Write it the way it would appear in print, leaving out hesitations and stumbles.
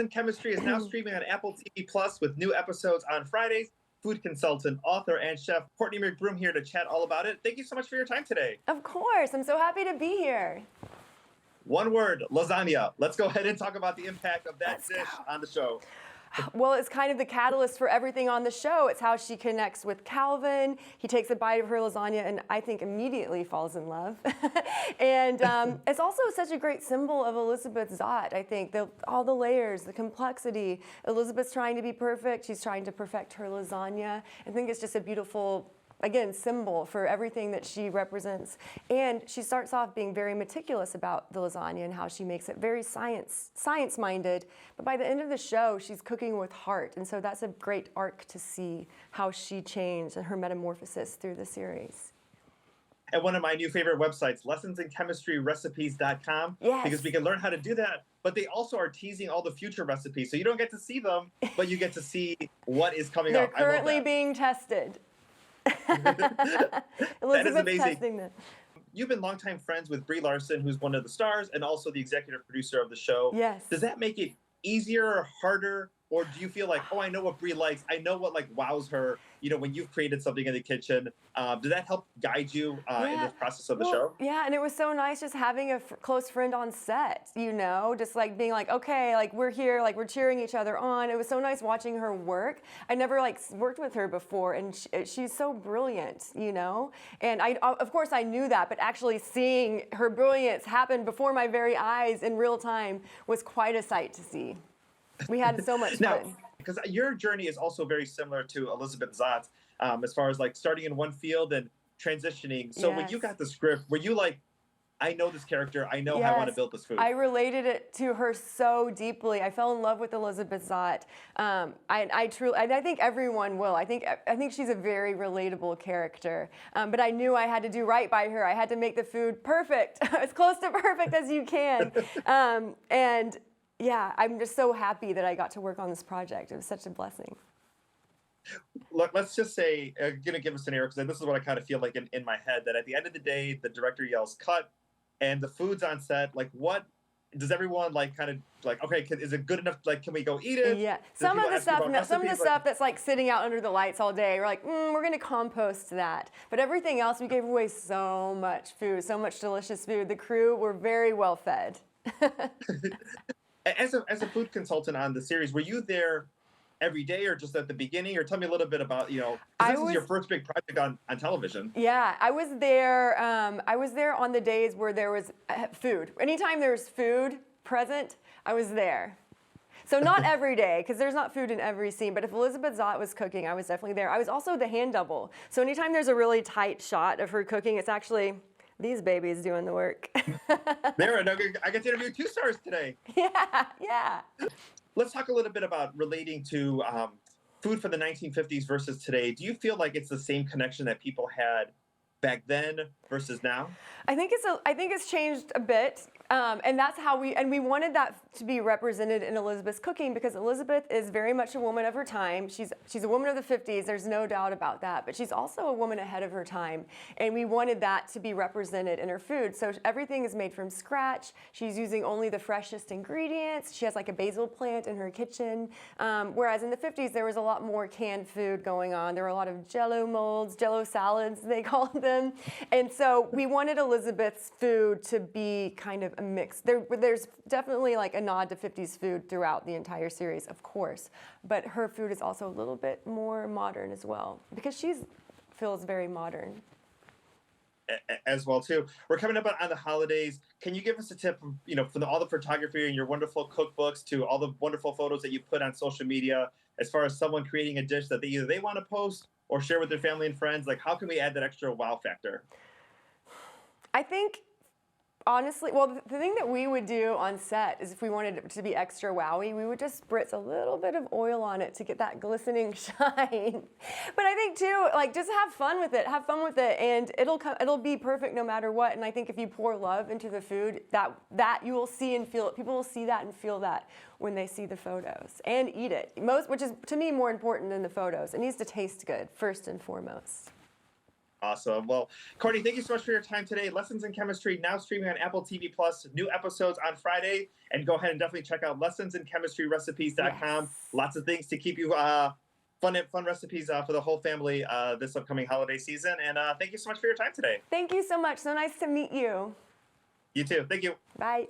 in Chemistry is now streaming on Apple TV Plus with new episodes on Fridays. Food consultant, author, and chef Courtney McBroom here to chat all about it. Thank you so much for your time today. Of course. I'm so happy to be here. One word, lasagna. Let's go ahead and talk about the impact of that dish on the show. Well, it's kind of the catalyst for everything on the show. It's how she connects with Calvin. He takes a bite of her lasagna and I think immediately falls in love. And it's also such a great symbol of Elizabeth Zott, I think. All the layers, the complexity. Elizabeth's trying to be perfect. She's trying to perfect her lasagna. I think it's just a beautiful, again, symbol for everything that she represents. And she starts off being very meticulous about the lasagna and how she makes it very science-minded. But by the end of the show, she's cooking with heart. And so that's a great arc to see how she changed and her metamorphosis through the series. And one of my new favorite websites, lessonsinchemistryrecipes.com, Yes. because we can learn how to do that. But they also are teasing all the future recipes. So you don't get to see them, but you get to see what is coming They're up. I love currently that. being tested. That is amazing. Testing them. You've been longtime friends with Brie Larson, who's one of the stars and also the executive producer of the show. Yes. Does that make it easier or harder? Or do you feel like, oh, I know what Brie likes. I know what wows her, when you've created something in the kitchen. Does that help guide you in the process of the show? Yeah, and it was so nice just having a close friend on set, just being like, okay, we're here, we're cheering each other on. It was so nice watching her work. I never worked with her before, and she's so brilliant, And of course I knew that, but actually seeing her brilliance happen before my very eyes in real time was quite a sight to see. We had so much fun. Because your journey is also very similar to Elizabeth Zott, as far as starting in one field and transitioning. So when you got the script, were you like, I know this character, I know how I want to build this food? I related it to her so deeply. I fell in love with Elizabeth Zott. I think everyone will. I think she's a very relatable character. But I knew I had to do right by her. I had to make the food perfect, as close to perfect as you can. And yeah, I'm just so happy that I got to work on this project. It was such a blessing. Look, let's just say, I'm going to give a scenario, because this is what I kind of feel like in my head, that at the end of the day, the director yells cut, and the food's on set. What does everyone okay, is it good enough? Can we go eat it? Yeah, some of the stuff that's sitting out under the lights all day, we're like, we're going to compost that. But everything else, we gave away so much food, so much delicious food. The crew were very well fed. As a food consultant on the series, were you there every day or just at the beginning? Or tell me a little bit about, this is your first big project on television. Yeah, I was there. I was there on the days where there was food. Anytime there's food present, I was there. So not every day, because there's not food in every scene, but if Elizabeth Zott was cooking, I was definitely there. I was also the hand double. So anytime there's a really tight shot of her cooking, it's actually these babies doing the work. There, I get to interview 2 stars today. Yeah. Let's talk a little bit about relating to food from the 1950s versus today. Do you feel like it's the same connection that people had back then versus now? I think it's changed a bit, and that's how we wanted that to be represented in Elizabeth's cooking, because Elizabeth is very much a woman of her time. She's a woman of the 50s. There's no doubt about that. But she's also a woman ahead of her time, and we wanted that to be represented in her food. So everything is made from scratch. She's using only the freshest ingredients. She has a basil plant in her kitchen, whereas in the 50s there was a lot more canned food going on. There were a lot of Jello molds, Jello salads they called them, and so we wanted Elizabeth's food to be kind of a mix. There's definitely a nod to 50s food throughout the entire series, of course, but her food is also a little bit more modern as well, because she feels very modern. As well, too. We're coming up on the holidays. Can you give us a tip, from all the photography and your wonderful cookbooks to all the wonderful photos that you put on social media, as far as someone creating a dish that they want to post or share with their family and friends? How can we add that extra wow factor? I think, honestly, well, the thing that we would do on set is, if we wanted it to be extra wowy, we would just spritz a little bit of oil on it to get that glistening shine. But I think too, just have fun with it, and it'll be perfect no matter what. And I think if you pour love into the food, that you will see and feel it. People will see that and feel that when they see the photos and eat it. Which is to me more important than the photos. It needs to taste good first and foremost. Awesome. Well, Courtney, thank you so much for your time today. Lessons in Chemistry now streaming on Apple TV Plus. New episodes on Friday. And go ahead and definitely check out lessonsinchemistryrecipes.com. Yes. Lots of things to keep you fun recipes for the whole family this upcoming holiday season. And thank you so much for your time today. Thank you so much. So nice to meet you. You too. Thank you. Bye.